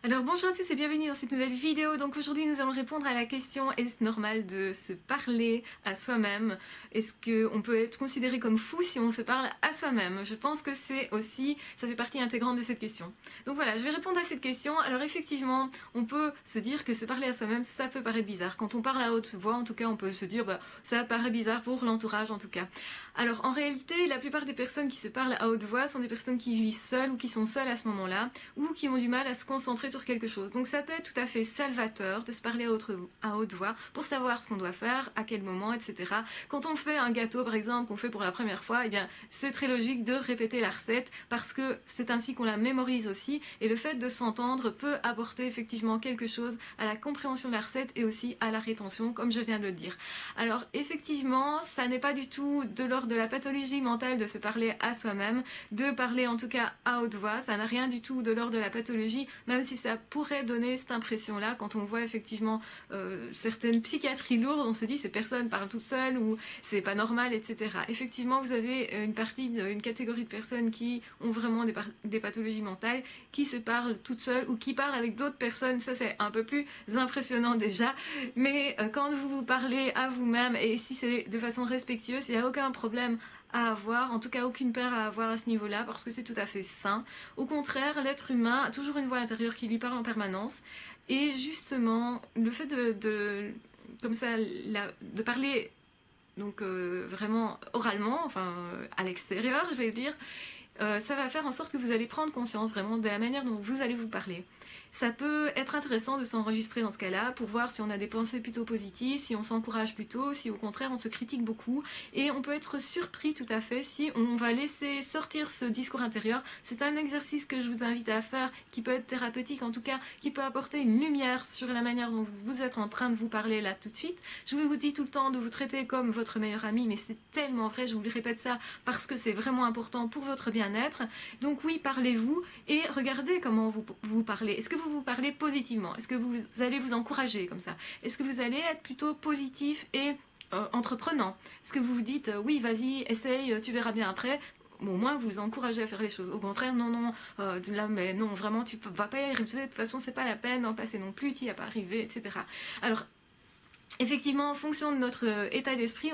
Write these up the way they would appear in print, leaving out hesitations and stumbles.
Alors bonjour à tous et bienvenue dans cette nouvelle vidéo. Donc aujourd'hui nous allons répondre à la question: est-ce normal de se parler à soi-même? Est-ce qu'on peut être considéré comme fou si on se parle à soi-même? Je pense que ça fait partie intégrante de cette question. Donc voilà, je vais répondre à cette question. Alors effectivement, on peut se dire que se parler à soi-même, ça peut paraître bizarre. Quand on parle à haute voix, en tout cas, on peut se dire, ça paraît bizarre pour l'entourage en tout cas. Alors en réalité, la plupart des personnes qui se parlent à haute voix sont des personnes qui vivent seules ou qui sont seules à ce moment-là, ou qui ont du mal à se concentrer sur quelque chose. Donc ça peut être tout à fait salvateur de se parler à haute voix pour savoir ce qu'on doit faire, à quel moment, etc. Quand on fait un gâteau par exemple, qu'on fait pour la première fois, eh bien c'est très logique de répéter la recette parce que c'est ainsi qu'on la mémorise aussi, et le fait de s'entendre peut apporter effectivement quelque chose à la compréhension de la recette et aussi à la rétention, comme je viens de le dire. Alors effectivement, ça n'est pas du tout de l'ordre de la pathologie mentale de se parler à soi-même, de parler en tout cas à haute voix, ça n'a rien du tout de l'ordre de la pathologie, même si ça pourrait donner cette impression-là quand on voit effectivement certaines psychiatries lourdes, on se dit ces personnes parlent toutes seules ou c'est pas normal, etc. Effectivement, vous avez une catégorie de personnes qui ont vraiment des pathologies mentales, qui se parlent toutes seules ou qui parlent avec d'autres personnes, ça c'est un peu plus impressionnant déjà, mais quand vous vous parlez à vous-même et si c'est de façon respectueuse, il n'y a aucun problème à avoir, en tout cas aucune peur à avoir à ce niveau-là, parce que c'est tout à fait sain. Au contraire, l'être humain a toujours une voix intérieure qui lui parle en permanence, et justement, le fait comme ça, de parler donc vraiment oralement, enfin à l'extérieur, je vais dire, ça va faire en sorte que vous allez prendre conscience vraiment de la manière dont vous allez vous parler. Ça peut être intéressant de s'enregistrer dans ce cas-là pour voir si on a des pensées plutôt positives, si on s'encourage plutôt, si au contraire on se critique beaucoup. Et on peut être surpris tout à fait si on va laisser sortir ce discours intérieur. C'est un exercice que je vous invite à faire qui peut être thérapeutique, en tout cas qui peut apporter une lumière sur la manière dont vous êtes en train de vous parler là tout de suite. Je vous dis tout le temps de vous traiter comme votre meilleur ami, mais c'est tellement vrai, je vous le répète ça parce que c'est vraiment important pour votre bien-être. Donc oui, parlez-vous et regardez comment vous parlez. Est-ce que vous parlez positivement? Est-ce que vous allez vous encourager comme ça? Est-ce que vous allez être plutôt positif et entreprenant? Est-ce que vous vous dites oui, vas-y, essaye, tu verras bien après? Bon, au moins vous encouragez à faire les choses. Au contraire, non, là, mais non, vraiment, tu vas pas y arriver. De toute façon, c'est pas la peine d'en passer non plus, tu n'y as pas arrivé, etc. Alors, effectivement, en fonction de notre état d'esprit,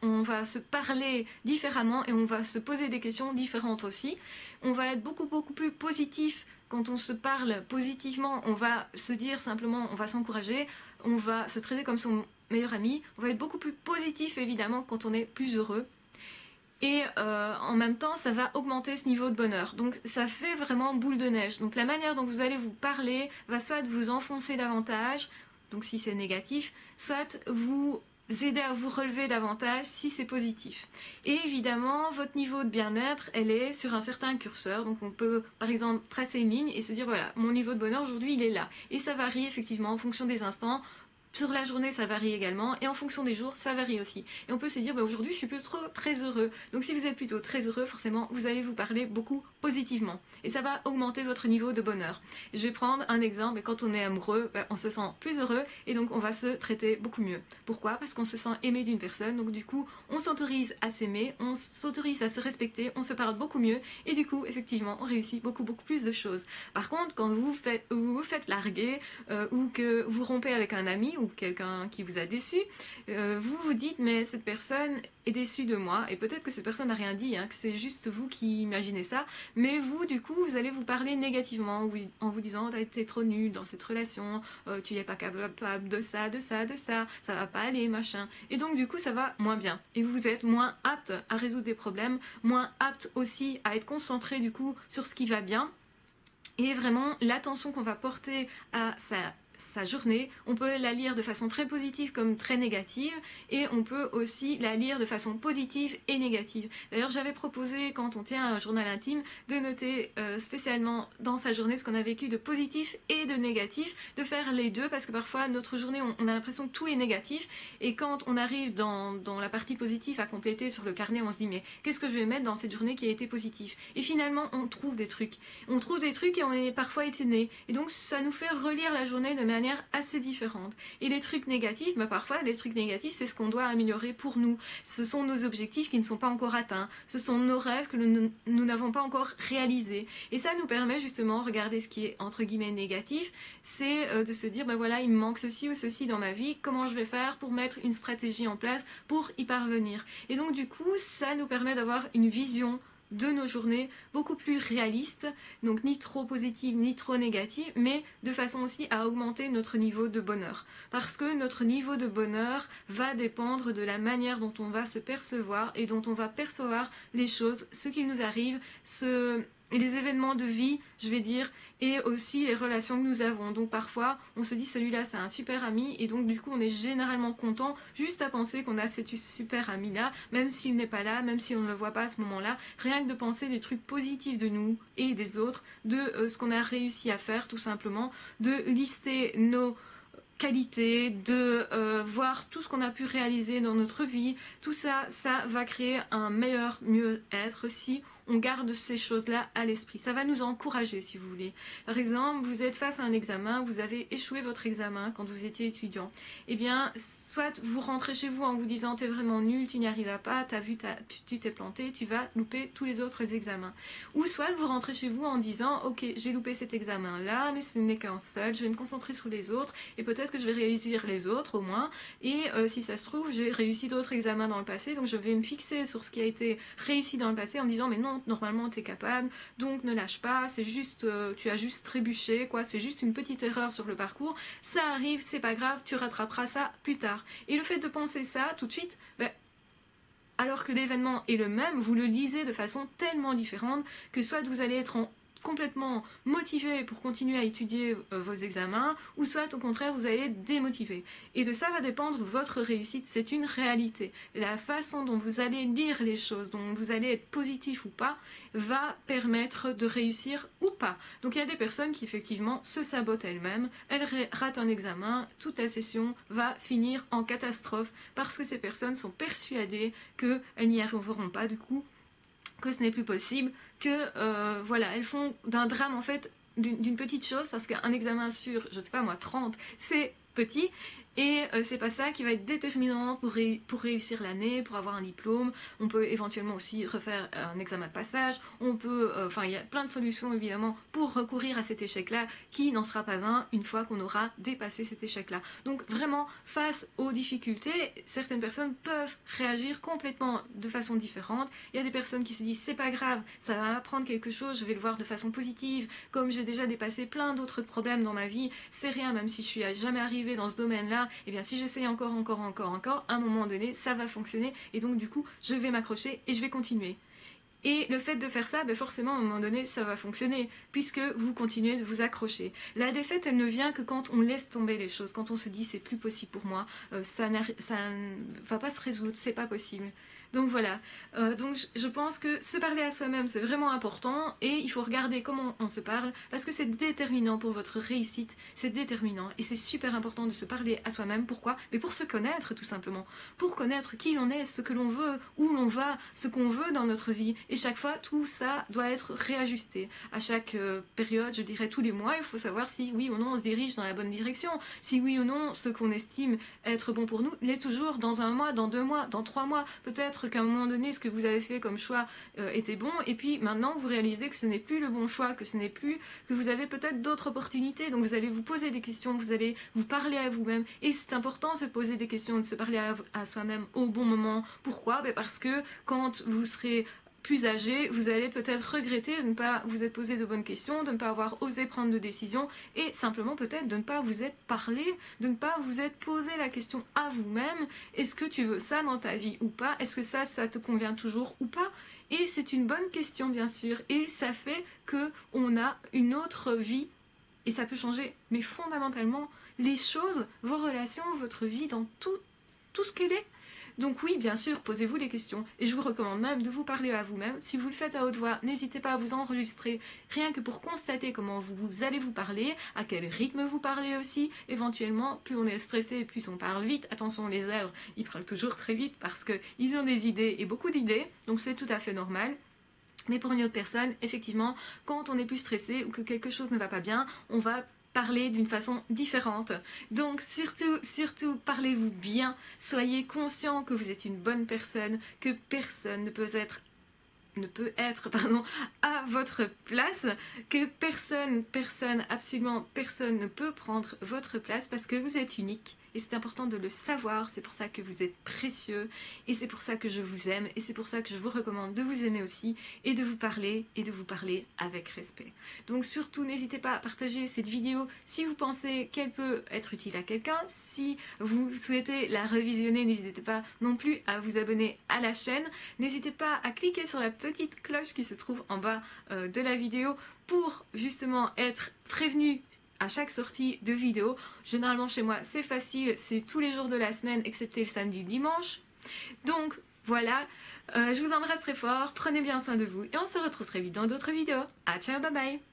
on va se parler différemment et on va se poser des questions différentes aussi. On va être beaucoup plus positif quand on se parle positivement. On va se dire simplement, on va s'encourager, on va se traiter comme son meilleur ami. On va être beaucoup plus positif évidemment quand on est plus heureux. Et en même temps, ça va augmenter ce niveau de bonheur. Donc ça fait vraiment boule de neige. Donc la manière dont vous allez vous parler va soit vous enfoncer davantage, donc si c'est négatif, soit vous aider à vous relever davantage si c'est positif. Et évidemment, votre niveau de bien-être, elle est sur un certain curseur. Donc on peut par exemple tracer une ligne et se dire voilà, mon niveau de bonheur aujourd'hui il est là. Et ça varie effectivement en fonction des instants. Sur la journée, ça varie également, et en fonction des jours, ça varie aussi. Et on peut se dire, aujourd'hui, je suis plutôt très heureux. Donc si vous êtes plutôt très heureux, forcément, vous allez vous parler beaucoup positivement. Et ça va augmenter votre niveau de bonheur. Je vais prendre un exemple, et quand on est amoureux, on se sent plus heureux, et donc on va se traiter beaucoup mieux. Pourquoi? Parce qu'on se sent aimé d'une personne, donc du coup, on s'autorise à s'aimer, on s'autorise à se respecter, on se parle beaucoup mieux, et du coup, effectivement, on réussit beaucoup plus de choses. Par contre, quand vous vous faites larguer, ou que vous rompez avec un ami, ou quelqu'un qui vous a déçu, vous vous dites mais cette personne est déçue de moi, et peut-être que cette personne n'a rien dit, que c'est juste vous qui imaginez ça, mais vous du coup vous allez vous parler négativement en vous disant t'as été trop nul dans cette relation, tu n'es pas capable de ça, ça va pas aller, machin, et donc du coup ça va moins bien, et vous êtes moins apte à résoudre des problèmes, moins apte aussi à être concentré du coup sur ce qui va bien. Et vraiment, l'attention qu'on va porter à sa journée, on peut la lire de façon très positive comme très négative, et on peut aussi la lire de façon positive et négative. D'ailleurs, j'avais proposé, quand on tient un journal intime, de noter spécialement dans sa journée ce qu'on a vécu de positif et de négatif, de faire les deux, parce que parfois notre journée, on a l'impression que tout est négatif, et quand on arrive dans la partie positive à compléter sur le carnet, on se dit mais qu'est-ce que je vais mettre dans cette journée qui a été positive? Et finalement, on trouve des trucs et on est parfois étonné, et donc ça nous fait relire la journée de manière assez différente. Et les trucs négatifs, bah parfois les trucs négatifs c'est ce qu'on doit améliorer pour nous. Ce sont nos objectifs qui ne sont pas encore atteints, ce sont nos rêves que nous n'avons pas encore réalisés. Et ça nous permet justement, regarder ce qui est entre guillemets négatif, c'est de se dire bah voilà, il me manque ceci ou ceci dans ma vie, comment je vais faire pour mettre une stratégie en place pour y parvenir. Et donc du coup ça nous permet d'avoir une vision de nos journées beaucoup plus réalistes, donc ni trop positive ni trop négative, mais de façon aussi à augmenter notre niveau de bonheur. Parce que notre niveau de bonheur va dépendre de la manière dont on va se percevoir et dont on va percevoir les choses, ce qui nous arrive, les événements de vie, je vais dire, et aussi les relations que nous avons. Donc parfois, on se dit celui-là c'est un super ami, et donc du coup on est généralement content juste à penser qu'on a ce super ami-là, même s'il n'est pas là, même si on ne le voit pas à ce moment-là, rien que de penser des trucs positifs de nous et des autres, de ce qu'on a réussi à faire tout simplement, de lister nos qualité, de voir tout ce qu'on a pu réaliser dans notre vie, tout ça, ça va créer un meilleur mieux-être si on garde ces choses-là à l'esprit. Ça va nous encourager si vous voulez. Par exemple, vous êtes face à un examen, vous avez échoué votre examen quand vous étiez étudiant. Eh bien, soit vous rentrez chez vous en vous disant t'es vraiment nul, tu n'y arriveras pas, tu t'es planté, tu vas louper tous les autres examens. Ou soit vous rentrez chez vous en disant ok, j'ai loupé cet examen-là, mais ce n'est qu'un seul, je vais me concentrer sur les autres et peut-être que je vais réussir les autres au moins. Et si ça se trouve, j'ai réussi d'autres examens dans le passé, donc je vais me fixer sur ce qui a été réussi dans le passé en me disant mais non, normalement tu es capable, donc ne lâche pas, c'est juste, tu as juste trébuché, quoi, c'est juste une petite erreur sur le parcours, ça arrive, c'est pas grave, tu rattraperas ça plus tard. Et le fait de penser ça tout de suite, alors que l'événement est le même, vous le lisez de façon tellement différente que soit vous allez être complètement motivé pour continuer à étudier vos examens, ou soit au contraire vous allez être démotivé. Et de ça va dépendre votre réussite, c'est une réalité. La façon dont vous allez lire les choses, dont vous allez être positif ou pas, va permettre de réussir ou pas. Donc il y a des personnes qui effectivement se sabotent elles-mêmes, elles ratent un examen, toute la session va finir en catastrophe parce que ces personnes sont persuadées qu'elles n'y arriveront pas du coup, que ce n'est plus possible, que voilà, elles font d'un drame en fait d'une petite chose, parce qu'un examen sur, je ne sais pas moi, 30, c'est petit, et c'est pas ça qui va être déterminant pour réussir l'année, pour avoir un diplôme. On peut éventuellement aussi refaire un examen de passage, on peut, enfin il y a plein de solutions évidemment pour recourir à cet échec-là, qui n'en sera pas un une fois qu'on aura dépassé cet échec-là. Donc vraiment, face aux difficultés, certaines personnes peuvent réagir complètement de façon différente. Il y a des personnes qui se disent c'est pas grave, ça va m'apprendre quelque chose, je vais le voir de façon positive, comme j'ai déjà dépassé plein d'autres problèmes dans ma vie, c'est rien, même si je suis jamais arrivée dans ce domaine-là, et bien si j'essaye encore, à un moment donné, ça va fonctionner, et donc du coup, je vais m'accrocher et je vais continuer. Et le fait de faire ça, forcément, à un moment donné, ça va fonctionner, puisque vous continuez de vous accrocher. La défaite, elle ne vient que quand on laisse tomber les choses, quand on se dit c'est plus possible pour moi, ça ne va pas se résoudre, c'est pas possible. Donc voilà, donc je pense que se parler à soi-même c'est vraiment important, et il faut regarder comment on se parle, parce que c'est déterminant pour votre réussite, c'est déterminant, et c'est super important de se parler à soi-même. Pourquoi? Mais pour se connaître tout simplement, pour connaître qui l'on est, ce que l'on veut, où l'on va, ce qu'on veut dans notre vie, et chaque fois tout ça doit être réajusté. À chaque période, je dirais tous les mois, il faut savoir si oui ou non on se dirige dans la bonne direction, si oui ou non ce qu'on estime être bon pour nous l'est toujours dans un mois, dans 2 mois, dans 3 mois, peut-être qu'à un moment donné ce que vous avez fait comme choix était bon, et puis maintenant vous réalisez que ce n'est plus le bon choix, que ce n'est plus, que vous avez peut-être d'autres opportunités, donc vous allez vous poser des questions, vous allez vous parler à vous-même, et c'est important de se poser des questions, de se parler à soi-même au bon moment. Pourquoi? Parce que quand vous serez plus âgé, vous allez peut-être regretter de ne pas vous être posé de bonnes questions, de ne pas avoir osé prendre de décisions, et simplement peut-être de ne pas vous être parlé, de ne pas vous être posé la question à vous-même, est-ce que tu veux ça dans ta vie ou pas, est-ce que ça te convient toujours ou pas. Et c'est une bonne question bien sûr, et ça fait qu'on a une autre vie, et ça peut changer, mais fondamentalement, les choses, vos relations, votre vie, dans tout ce qu'elle est. Donc oui, bien sûr, posez-vous les questions, et je vous recommande même de vous parler à vous-même. Si vous le faites à haute voix, n'hésitez pas à vous enregistrer, rien que pour constater comment vous allez vous parler, à quel rythme vous parlez aussi. Éventuellement, plus on est stressé, plus on parle vite. Attention, les zèbres, ils parlent toujours très vite parce qu'ils ont des idées, et beaucoup d'idées, donc c'est tout à fait normal. Mais pour une autre personne, effectivement, quand on est plus stressé ou que quelque chose ne va pas bien, on va parler d'une façon différente. Donc surtout, parlez-vous bien, soyez conscient que vous êtes une bonne personne, que personne ne peut être à votre place, que absolument personne ne peut prendre votre place parce que vous êtes unique et c'est important de le savoir. C'est pour ça que vous êtes précieux et c'est pour ça que je vous aime et c'est pour ça que je vous recommande de vous aimer aussi et de vous parler avec respect. Donc surtout n'hésitez pas à partager cette vidéo si vous pensez qu'elle peut être utile à quelqu'un. Si vous souhaitez la revisionner, n'hésitez pas non plus à vous abonner à la chaîne. N'hésitez pas à cliquer sur la petite cloche qui se trouve en bas de la vidéo pour justement être prévenu à chaque sortie de vidéo. Généralement chez moi c'est facile, c'est tous les jours de la semaine excepté le samedi et le dimanche. Donc voilà, je vous embrasse très fort, prenez bien soin de vous et on se retrouve très vite dans d'autres vidéos. Ah ciao, bye bye.